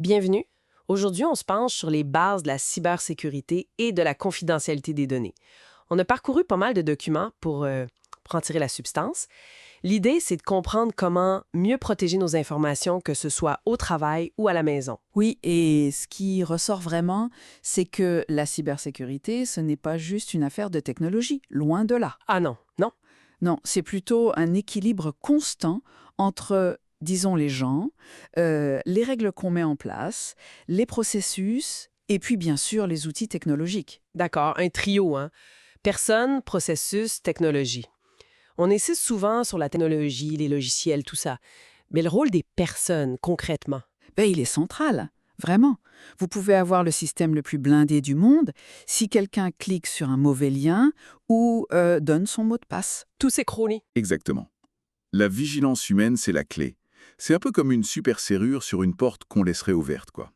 Bienvenue. Aujourd'hui, on se penche sur les bases de la cybersécurité et de la confidentialité des données. On a parcouru pas mal de documents pour en tirer la substance. L'idée, c'est de comprendre comment mieux protéger nos informations, que ce soit au travail ou à la maison. Oui, et ce qui ressort vraiment, c'est que la cybersécurité, ce n'est pas juste une affaire de technologie, loin de là. Ah non, non. Non, c'est plutôt un équilibre constant entre, disons, les gens, les règles qu'on met en place, les processus, et puis bien sûr les outils technologiques. D'accord, un trio, hein. Personne, processus, technologie. On insiste souvent sur la technologie, les logiciels, tout ça. Mais le rôle des personnes, concrètement. Ben, il est central, vraiment. Vous pouvez avoir le système le plus blindé du monde si quelqu'un clique sur un mauvais lien ou donne son mot de passe. Tout s'écrouler. Exactement. La vigilance humaine, c'est la clé. C'est un peu comme une super serrure sur une porte qu'on laisserait ouverte, quoi.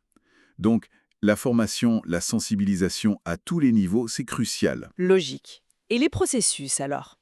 Donc, la formation, la sensibilisation à tous les niveaux, c'est crucial. Logique. Et les processus, alors?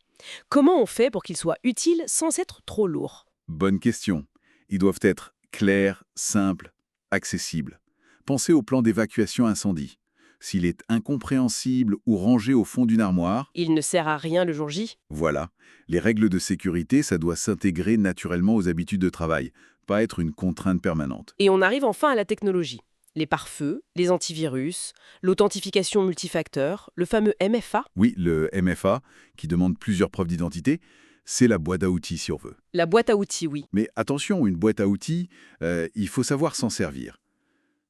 Comment on fait pour qu'ils soient utiles sans être trop lourds? Bonne question. Ils doivent être clairs, simples, accessibles. Pensez au plan d'évacuation incendie. S'il est incompréhensible ou rangé au fond d'une armoire, Il ne sert à rien le jour J. voilà. Les règles de sécurité, ça doit s'intégrer naturellement aux habitudes de travail, pas être une contrainte permanente. Et on arrive enfin à la technologie. Les pare-feux, les antivirus, l'authentification multifacteur, le fameux MFA, Oui, le MFA, qui demande plusieurs preuves d'identité, c'est la boîte à outils si on veut. la boîte à outils, oui. Mais attention, une boîte à outils, il faut savoir s'en servir.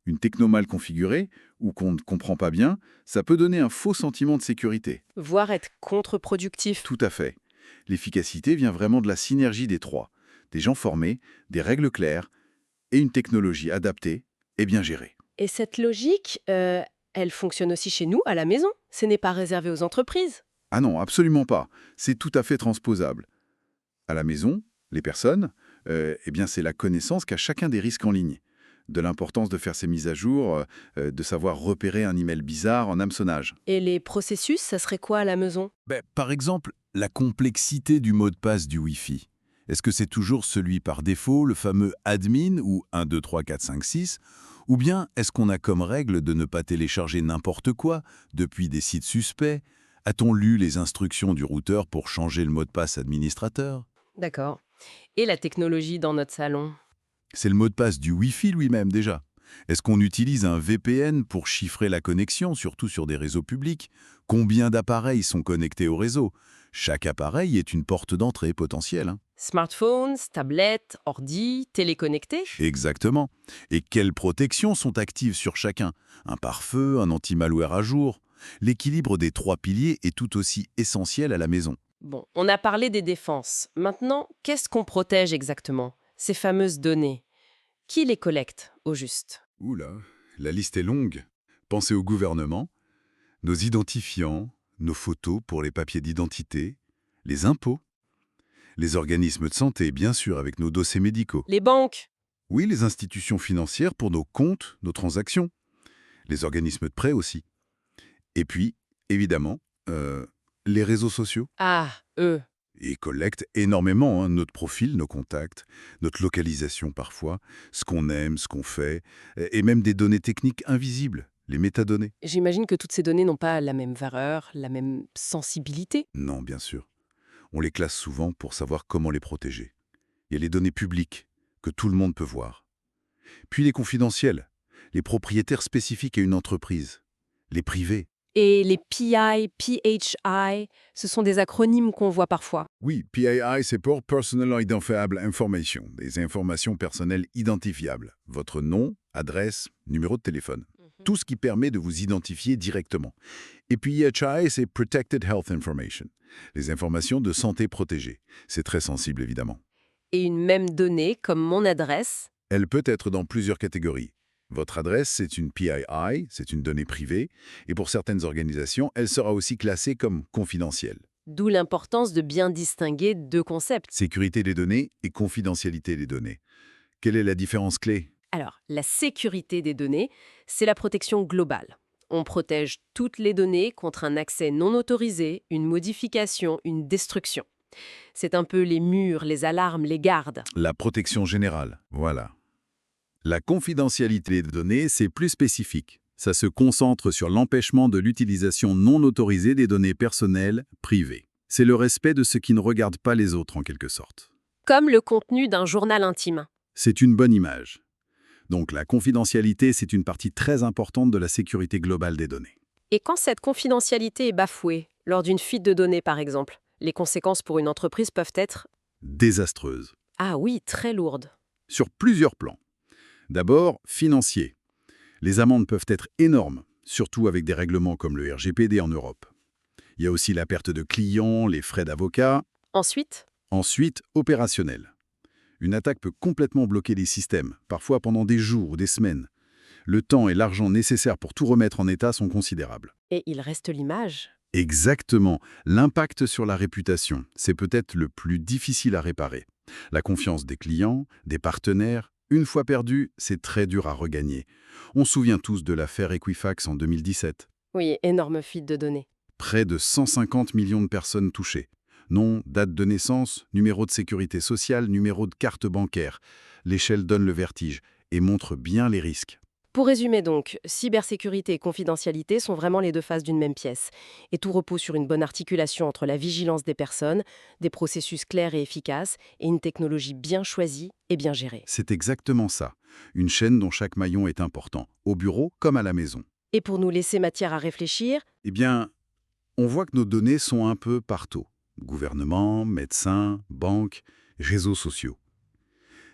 Une techno mal configurée, ou qu'on ne comprend pas bien, ça peut donner un faux sentiment de sécurité. Voire être contre-productif. Tout à fait. L'efficacité vient vraiment de la synergie des trois. Des gens formés, des règles claires et une technologie adaptée et bien gérée. Et cette logique, elle fonctionne aussi chez nous, à la maison. Ce n'est pas réservé aux entreprises. Ah non, absolument pas. C'est tout à fait transposable. À la maison, les personnes, eh bien c'est la connaissance qu'a chacun des risques en ligne. De l'importance de faire ses mises à jour, de savoir repérer un email bizarre en hameçonnage. Et les processus, ça serait quoi à la maison? Par exemple, la complexité du mot de passe du Wi-Fi. Est-ce que c'est toujours celui par défaut, le fameux admin ou 1, 2, 3, 4, 5, 6 Ou bien est-ce qu'on a comme règle de ne pas télécharger n'importe quoi depuis des sites suspects? A-t-on lu les instructions du routeur pour changer le mot de passe administrateur? D'accord. Et la technologie dans notre salon? C'est le mot de passe du Wi-Fi lui-même déjà. Est-ce qu'on utilise un VPN pour chiffrer la connexion, surtout sur des réseaux publics? Combien d'appareils sont connectés au réseau? Chaque appareil est une porte d'entrée potentielle, hein. Smartphones, tablettes, ordi, téléconnectés? Exactement. Et quelles protections sont actives sur chacun? Un pare-feu, un anti-malware à jour? L'équilibre des trois piliers est tout aussi essentiel à la maison. Bon, on a parlé des défenses. Maintenant, qu'est-ce qu'on protège exactement? Ces fameuses données. Qui les collecte, au juste? Oula, la liste est longue. Pensez au gouvernement, nos identifiants, nos photos pour les papiers d'identité, les impôts, les organismes de santé, bien sûr, avec nos dossiers médicaux. Les banques? Oui, les institutions financières pour nos comptes, nos transactions. Les organismes de prêt aussi. Et puis, évidemment, les réseaux sociaux. Ah, eux. Ils collectent énormément, hein, notre profil, nos contacts, notre localisation parfois, ce qu'on aime, ce qu'on fait, et même des données techniques invisibles, les métadonnées. J'imagine que toutes ces données n'ont pas la même valeur, la même sensibilité. Non, bien sûr. On les classe souvent pour savoir comment les protéger. Il y a les données publiques, que tout le monde peut voir. Puis les confidentiels, les propriétaires spécifiques à une entreprise, les privés. Et les PI, PHI, ce sont des acronymes qu'on voit parfois. Oui, PII, c'est pour Personal Identifiable Information, des informations personnelles identifiables. Votre nom, adresse, numéro de téléphone. Tout ce qui permet de vous identifier directement. Et puis PHI, c'est Protected Health Information, les informations de santé protégées. C'est très sensible, évidemment. Et une même donnée, comme mon adresse. Elle peut être dans plusieurs catégories. Votre adresse, c'est une PII, c'est une donnée privée, et pour certaines organisations, elle sera aussi classée comme confidentielle. D'où l'importance de bien distinguer deux concepts. Sécurité des données et confidentialité des données. Quelle est la différence clé? Alors, la sécurité des données, c'est la protection globale. On protège toutes les données contre un accès non autorisé, une modification, une destruction. C'est un peu les murs, les alarmes, les gardes. La protection générale, voilà. La confidentialité des données, c'est plus spécifique. Ça se concentre sur l'empêchement de l'utilisation non autorisée des données personnelles privées. C'est le respect de ce qui ne regarde pas les autres en quelque sorte. Comme le contenu d'un journal intime. C'est une bonne image. Donc la confidentialité, c'est une partie très importante de la sécurité globale des données. Et quand cette confidentialité est bafouée, lors d'une fuite de données par exemple, les conséquences pour une entreprise peuvent être, Désastreuse. ah oui, très lourdes. Sur plusieurs plans. D'abord, financier. Les amendes peuvent être énormes, surtout avec des règlements comme le RGPD en Europe. Il y a aussi la perte de clients, les frais d'avocat. Ensuite, Ensuite, opérationnel. Une attaque peut complètement bloquer les systèmes, parfois pendant des jours ou des semaines. Le temps et l'argent nécessaires pour tout remettre en état sont considérables. et il reste l'image. Exactement. L'impact sur la réputation, c'est peut-être le plus difficile à réparer. La confiance des clients, des partenaires, une fois perdue, c'est très dur à regagner. On se souvient tous de l'affaire Equifax en 2017. Oui, énorme fuite de données. Près de 150 millions de personnes touchées. Nom, date de naissance, numéro de sécurité sociale, numéro de carte bancaire. L'échelle donne le vertige et montre bien les risques. Pour résumer donc, cybersécurité et confidentialité sont vraiment les deux faces d'une même pièce. Et tout repose sur une bonne articulation entre la vigilance des personnes, des processus clairs et efficaces, et une technologie bien choisie et bien gérée. C'est exactement ça. Une chaîne dont chaque maillon est important, au bureau comme à la maison. Et pour nous laisser matière à réfléchir, Eh bien, on voit que nos données sont un peu partout. Gouvernement, médecins, banques, réseaux sociaux.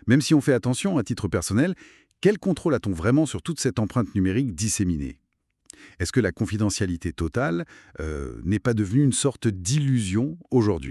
Même si on fait attention à titre personnel, quel contrôle a-t-on vraiment sur toute cette empreinte numérique disséminée? Est-ce que la confidentialité totale n'est pas devenue une sorte d'illusion aujourd'hui?